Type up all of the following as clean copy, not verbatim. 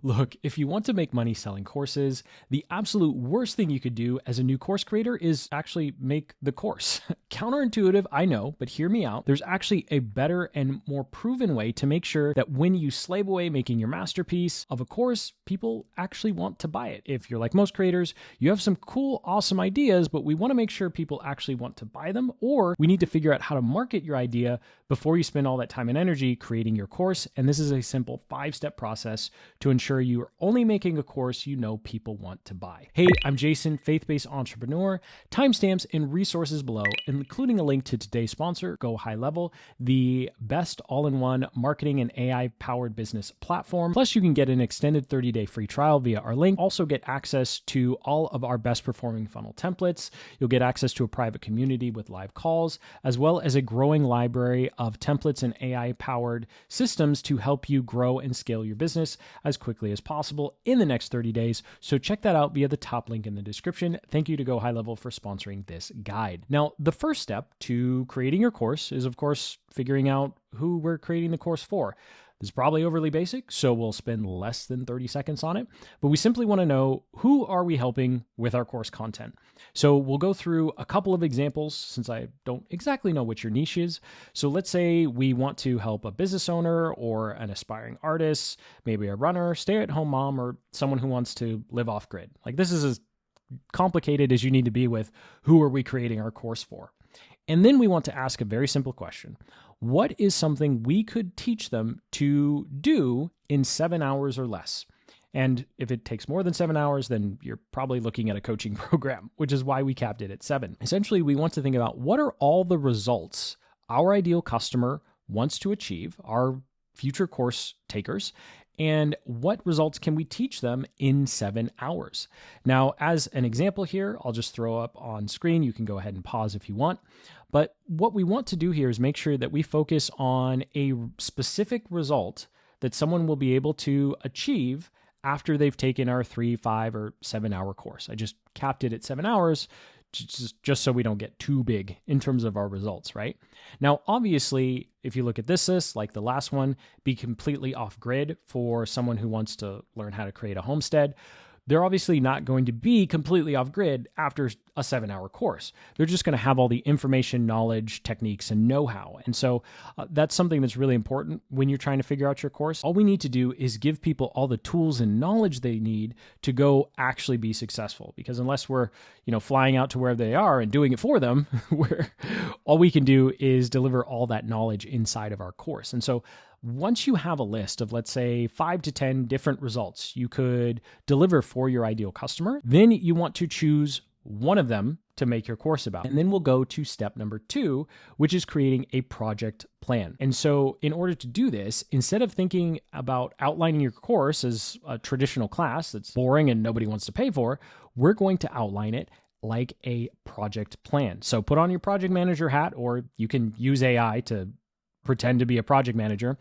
Look, if you want to make money selling courses, the absolute worst thing you could do as a new course creator is actually make the course. Counterintuitive, I know, but hear me out. There's actually a better and more proven way to make sure that when you slave away making your masterpiece of a course, people actually want to buy it. If you're like most creators, you have some cool, awesome ideas, but we want to make sure people actually want to buy them, or we need to figure out how to market your idea before you spend all that time and energy creating your course. And this is a simple 5-step process to ensure you are only making a course you know people want to buy. Hey, I'm Jason, faith-based entrepreneur. Timestamps and resources below, including a link to today's sponsor, Go High Level, the best all-in-one marketing and AI-powered business platform. Plus, you can get an extended 30-day free trial via our link. Also get access to all of our best performing funnel templates. You'll get access to a private community with live calls, as well as a growing library of templates and AI-powered systems to help you grow and scale your business as quickly as possible in the next 30 days. So check that out via the top link in the description. Thank you to Go High Level for sponsoring this guide. Now, the first step to creating your course is, of course, figuring out who we're creating the course for. This is probably overly basic, so we'll spend less than 30 seconds on it, but we simply want to know, who are we helping with our course content? So we'll go through a couple of examples since I don't exactly know what your niche is. So let's say we want to help a business owner or an aspiring artist, maybe a runner, stay-at-home mom, or someone who wants to live off-grid. Like, this is as complicated as you need to be with who are we creating our course for. And then we want to ask a very simple question. What is something we could teach them to do in 7 hours or less? And if it takes more than 7 hours, then you're probably looking at a coaching program, which is why we capped it at 7. Essentially, we want to think about, what are all the results our ideal customer wants to achieve, our future course takers, and what results can we teach them in 7 hours? Now, as an example here, I'll just throw up on screen. You can go ahead and pause if you want. But what we want to do here is make sure that we focus on a specific result that someone will be able to achieve after they've taken our 3, 5, or 7 hour course. I just capped it at 7 hours just so we don't get too big in terms of our results, right? Now, obviously, if you look at this list, like the last one, be completely off grid for someone who wants to learn how to create a homestead. They're obviously not going to be completely off grid after a 7-hour course. They're just going to have all the information, knowledge, techniques, and know-how. And so that's something that's really important when you're trying to figure out your course. All we need to do is give people all the tools and knowledge they need to go actually be successful. Because unless we're, flying out to where they are and doing it for them, all we can do is deliver all that knowledge inside of our course. And so once you have a list of, let's say, 5 to 10 different results you could deliver for your ideal customer, then you want to choose one of them to make your course about. And then we'll go to step number 2, which is creating a project plan. And so in order to do this, instead of thinking about outlining your course as a traditional class that's boring and nobody wants to pay for, we're going to outline it like a project plan. So put on your project manager hat, or you can use AI to pretend to be a project manager,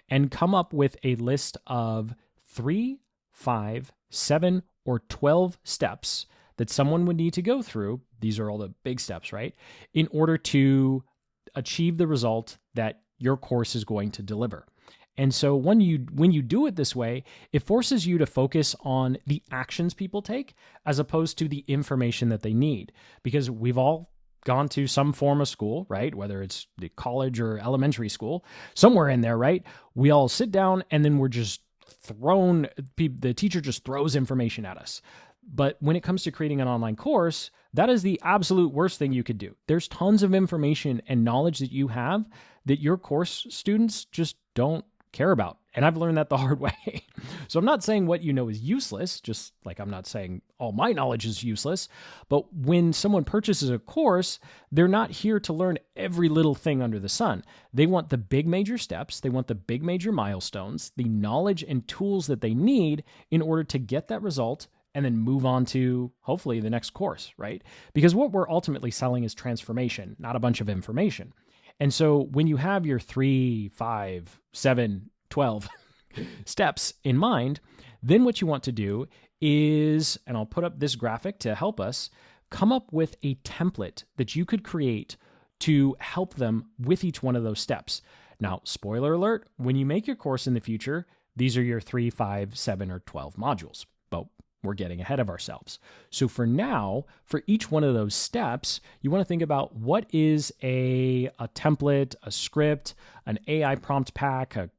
and come up with a list of 3, 5, 7, or 12 steps that someone would need to go through. These are all the big steps, right? In order to achieve the result that your course is going to deliver. And so when you do it this way, it forces you to focus on the actions people take as opposed to the information that they need. Because we've all gone to some form of school, right? Whether it's the college or elementary school, somewhere in there, right? We all sit down and then we're just the teacher just throws information at us. But when it comes to creating an online course, that is the absolute worst thing you could do. There's tons of information and knowledge that you have that your course students just don't care about. And I've learned that the hard way. So I'm not saying what you know is useless, just like I'm not saying all my knowledge is useless. But when someone purchases a course, they're not here to learn every little thing under the sun. They want the big major steps. They want the big major milestones, the knowledge and tools that they need in order to get that result and then move on to hopefully the next course, right? Because what we're ultimately selling is transformation, not a bunch of information. And so when you have your 3, 5, 7, 12 steps in mind, then what you want to do is, and I'll put up this graphic to help us, come up with a template that you could create to help them with each one of those steps. Now, spoiler alert, when you make your course in the future, these are your 3, 5, 7, or 12 modules. But we're getting ahead of ourselves. So for now, for each one of those steps, you want to think about what is a template, a script, an AI prompt pack, a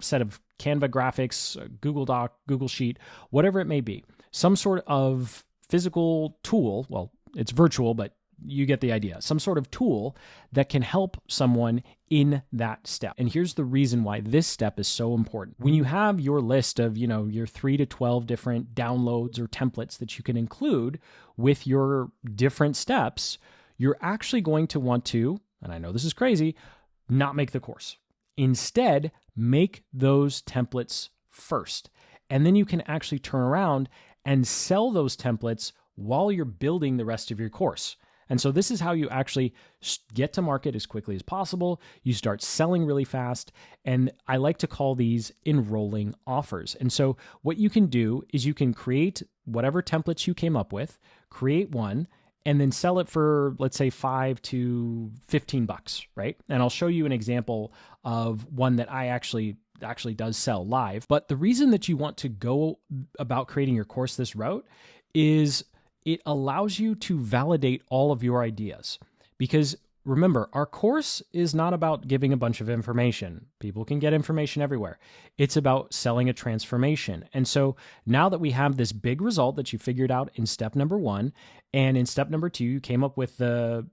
set of Canva graphics, a Google Doc, Google Sheet, whatever it may be. Some sort of physical tool, well, it's virtual, but you get the idea. Some sort of tool that can help someone in that step. And here's the reason why this step is so important. When you have your list of, your 3 to 12 different downloads or templates that you can include with your different steps, you're actually going to want to, and I know this is crazy, not make the course. Instead, make those templates first. And then you can actually turn around and sell those templates while you're building the rest of your course. And so this is how you actually get to market as quickly as possible. You start selling really fast. And I like to call these enrolling offers. And so what you can do is you can create whatever templates you came up with, create one, and then sell it for, let's say, $5 to $15, right? And I'll show you an example of one that I actually does sell live. But the reason that you want to go about creating your course this route is it allows you to validate all of your ideas. Because remember, our course is not about giving a bunch of information. People can get information everywhere. It's about selling a transformation. And so now that we have this big result that you figured out in step number 1, and in step number 2, you came up with the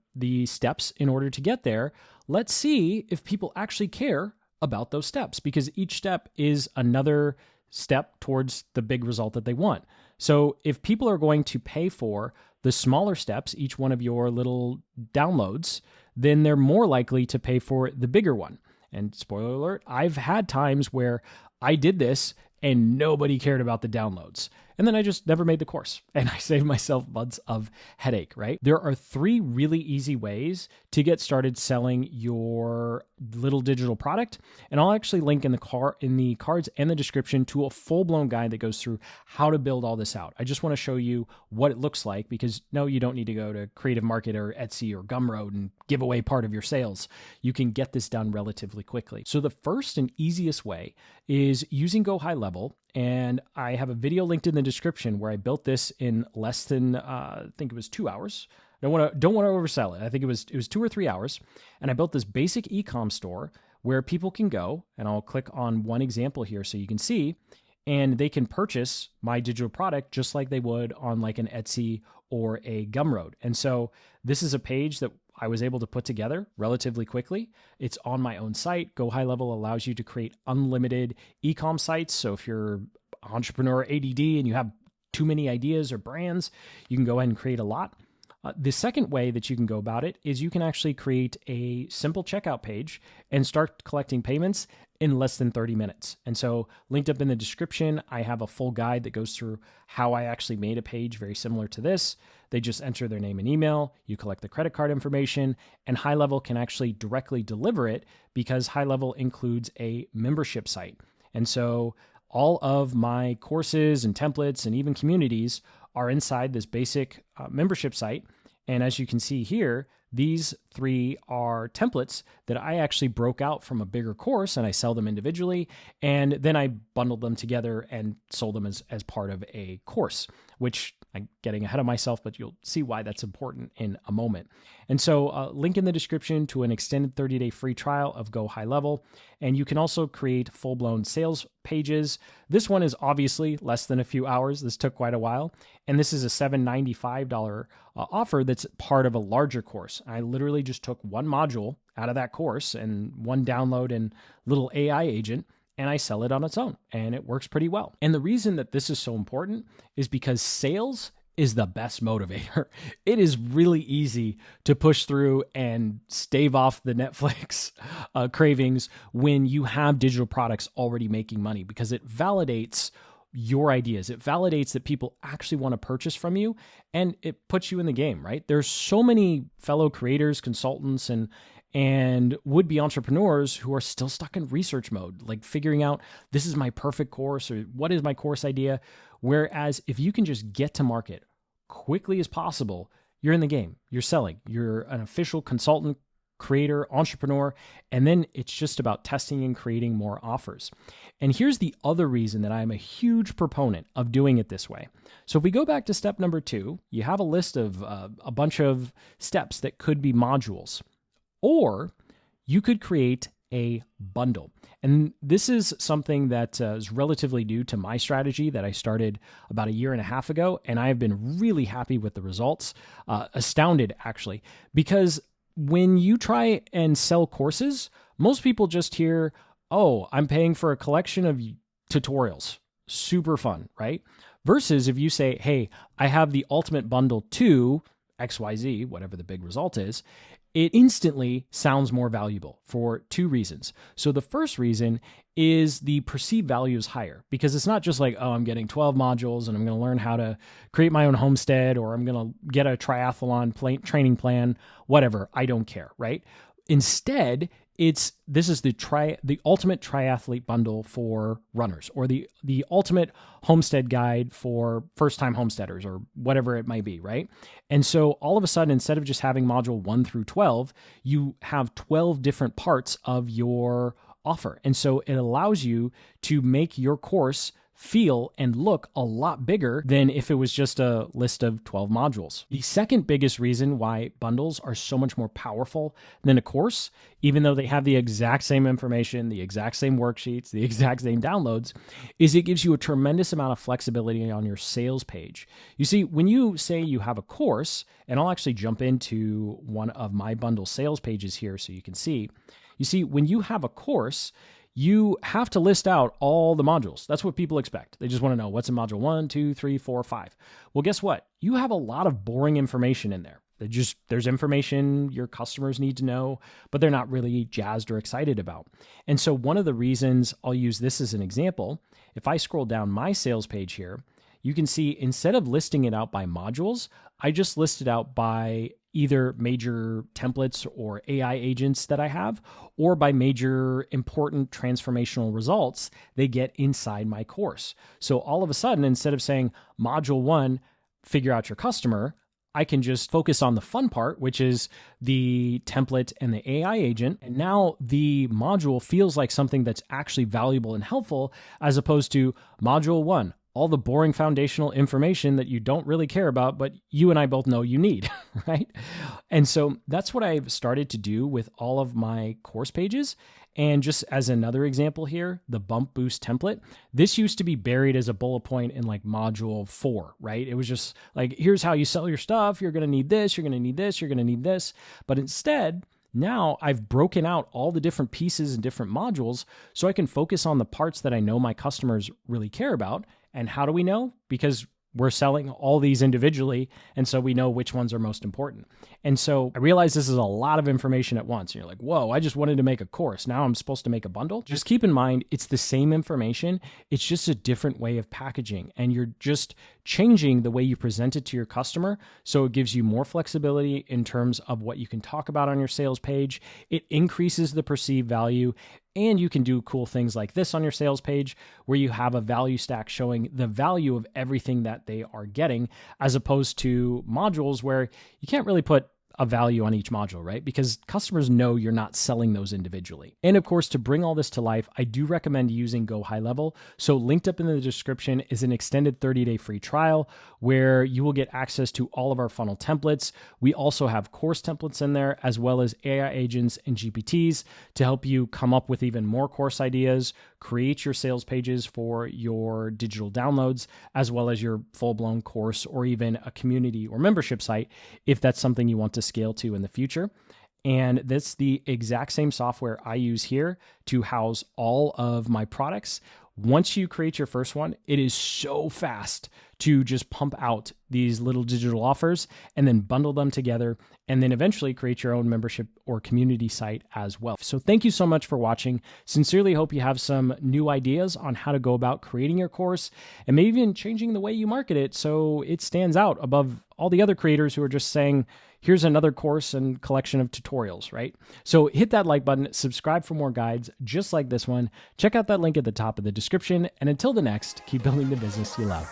steps in order to get there, let's see if people actually care about those steps, because each step is another step towards the big result that they want. So if people are going to pay for the smaller steps, each one of your little downloads, then they're more likely to pay for the bigger one. And spoiler alert, I've had times where I did this and nobody cared about the downloads. And then I just never made the course and I saved myself months of headache, right? There are 3 really easy ways to get started selling your little digital product. And I'll actually link in the cards and the description to a full-blown guide that goes through how to build all this out. I just want to show you what it looks like, because no, you don't need to go to Creative Market or Etsy or Gumroad and give away part of your sales. You can get this done relatively quickly. So the first and easiest way is using Go High Level. And I have a video linked in the description where I built this in less than, I think it was 2 hours. Don't want to oversell it. I think it was 2 or 3 hours. And I built this basic e-com store where people can go, and I'll click on one example here so you can see, and they can purchase my digital product just like they would on like an Etsy or a Gumroad. And so this is a page that I was able to put together relatively quickly. It's on my own site. Go High Level allows you to create unlimited e-com sites. So if you're entrepreneur ADD and you have too many ideas or brands, you can go ahead and create a lot. The second way that you can go about it is you can actually create a simple checkout page and start collecting payments in less than 30 minutes. And so linked up in the description, I have a full guide that goes through how I actually made a page very similar to this. They just enter their name and email, you collect the credit card information, and High Level can actually directly deliver it because High Level includes a membership site. And so all of my courses and templates and even communities are inside this basic membership site. And as you can see here, these 3 are templates that I actually broke out from a bigger course, and I sell them individually. And then I bundled them together and sold them as part of a course, which I'm getting ahead of myself, but you'll see why that's important in a moment. And so link in the description to an extended 30-day free trial of Go High Level. And you can also create full-blown sales pages. This one is obviously less than a few hours. This took quite a while. And this is a $795 offer that's part of a larger course. I literally just took one module out of that course and one download and little AI agent, and I sell it on its own, and it works pretty well. And the reason that this is so important is because sales is the best motivator. It is really easy to push through and stave off the Netflix cravings when you have digital products already making money, because it validates your ideas. It validates that people actually want to purchase from you, and it puts you in the game, right? There's so many fellow creators, consultants, and would-be entrepreneurs who are still stuck in research mode, like figuring out this is my perfect course or what is my course idea. Whereas if you can just get to market quickly as possible, you're in the game, you're selling, you're an official consultant, creator, entrepreneur, and then it's just about testing and creating more offers. And here's the other reason that I'm a huge proponent of doing it this way. So if we go back to step number 2, you have a list of a bunch of steps that could be modules, or you could create a bundle. And this is something that is relatively new to my strategy that I started about a year and a half ago, and I have been really happy with the results, astounded actually, because when you try and sell courses, most people just hear, oh, I'm paying for a collection of tutorials. Super fun, right? Versus if you say, hey, I have the ultimate bundle to XYZ, whatever the big result is, it instantly sounds more valuable for 2 reasons. So the first reason is the perceived value is higher because it's not just like, oh, I'm getting 12 modules and I'm going to learn how to create my own homestead, or I'm going to get a triathlon training plan, whatever. I don't care, right? Instead, this is the ultimate triathlete bundle for runners, or the ultimate homestead guide for first-time homesteaders, or whatever it might be, right? And so all of a sudden, instead of just having module 1 through 12, you have 12 different parts of your offer. And so it allows you to make your course feel and look a lot bigger than if it was just a list of 12 modules. The second biggest reason why bundles are so much more powerful than a course, even though they have the exact same information, the exact same worksheets, the exact same downloads, is it gives you a tremendous amount of flexibility on your sales page. You see, when you say you have a course, and I'll actually jump into one of my bundle sales pages here so you can see, when you have a course, you have to list out all the modules. That's what people expect. They just want to know what's in module 1, 2, 3, 4, 5. Well, guess what? You have a lot of boring information in there. There's information your customers need to know, but they're not really jazzed or excited about. And so one of the reasons, I'll use this as an example, if I scroll down my sales page here, you can see instead of listing it out by modules, I just list it out by either major templates or AI agents that I have, or by major important transformational results they get inside my course. So all of a sudden, instead of saying module 1, figure out your customer, I can just focus on the fun part, which is the template and the AI agent. And now the module feels like something that's actually valuable and helpful, as opposed to module 1, all the boring foundational information that you don't really care about, but you and I both know you need, right? And so that's what I've started to do with all of my course pages. And just as another example here, the bump boost template, this used to be buried as a bullet point in like module 4, right? It was just like, here's how you sell your stuff. You're going to need this, you're going to need this, you're going to need this. But instead, now I've broken out all the different pieces and different modules so I can focus on the parts that I know my customers really care about. And how do we know? Because we're selling all these individually, and so we know which ones are most important. And so I realize this is a lot of information at once. And you're like, whoa, I just wanted to make a course. Now I'm supposed to make a bundle? Just keep in mind, it's the same information. It's just a different way of packaging. And you're just changing the way you present it to your customer. So it gives you more flexibility in terms of what you can talk about on your sales page. It increases the perceived value. And you can do cool things like this on your sales page, where you have a value stack showing the value of everything that they are getting, as opposed to modules where you can't really put a value on each module, right? Because customers know you're not selling those individually. And of course, to bring all this to life, I do recommend using Go High Level. So linked up in the description is an extended 30-day free trial where you will get access to all of our funnel templates. We also have course templates in there, as well as AI agents and GPTs to help you come up with even more course ideas, create your sales pages for your digital downloads, as well as your full-blown course, or even a community or membership site, if that's something you want to scale to in the future. And that's the exact same software I use here to house all of my products. Once you create your first one, it is so fast to just pump out these little digital offers and then bundle them together, and then eventually create your own membership or community site as well. So thank you so much for watching. Sincerely hope you have some new ideas on how to go about creating your course, and maybe even changing the way you market it so it stands out above all the other creators who are just saying, here's another course and collection of tutorials, right? So hit that like button, subscribe for more guides just like this one. Check out that link at the top of the description. And until the next, keep building the business you love.